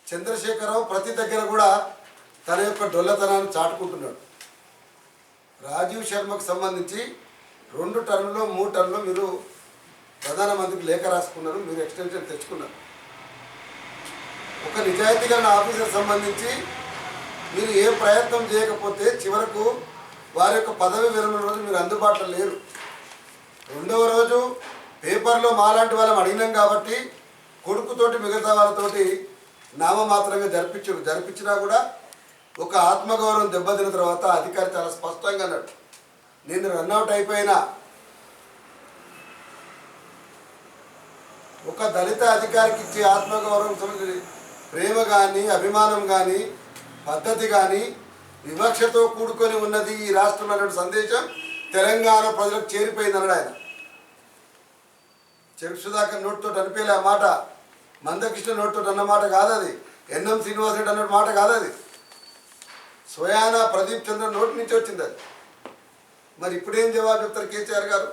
చంద్రశేఖరరావు ప్రతి దగ్గర కూడా తన యొక్క డొల్లతనాన్ని చాటుకుంటున్నాడు. రాజీవ్ శర్మకు సంబంధించి 2 టర్ములో 3 టర్ములో మీరు ప్రధానమంత్రికి లేఖ రాసుకున్నారు, మీరు ఎక్స్టెన్షన్ తెచ్చుకున్నారు. ఒక నిజాయితీ గల ఆఫీసర్ సంబంధించి మీరు ఏ ప్రయత్నం చేయకపోతే చివరకు వారి యొక్క పదవి విరమణ రోజు మీరు అందుబాటులో లేరు. 2వ రోజు పేపర్లో మాలాంటి వాళ్ళని అడిగినాం కాబట్టి కొడుకుతోటి మిగతా వాళ్ళతోటి నామమాత్రంగా జరిపించినా కూడా ఒక ఆత్మగౌరవం దెబ్బతిన్న తర్వాత అధికారి చాలా స్పష్టంగా అన్నాడు, నేను రన్అట్ అయిపోయినా. ఒక దళిత అధికారికి ఇచ్చే ఆత్మగౌరవం సంబంధించి ప్రేమ కానీ అభిమానం కానీ పద్ధతి కానీ వివక్షతో కూడుకొని ఉన్నది ఈ రాష్ట్రంలో అనే సందేశం తెలంగాణ ప్రజలకు చేరిపోయింది అన్నాడు ఆయన. చెరుకు సుధాకర్ నోటితో అనిపించలే ఆ మాట, మందకృష్ణ నోటితో అన్నమాట కాదు అది, ఎన్ఎం శ్రీనివాసరెడ్డి అన్న మాట కాదు అది, స్వయాన ప్రదీప్ చంద్ర నోటి నుంచి వచ్చింది అది. మరి ఇప్పుడేం జవాబు చెప్తారు కేసీఆర్ గారు?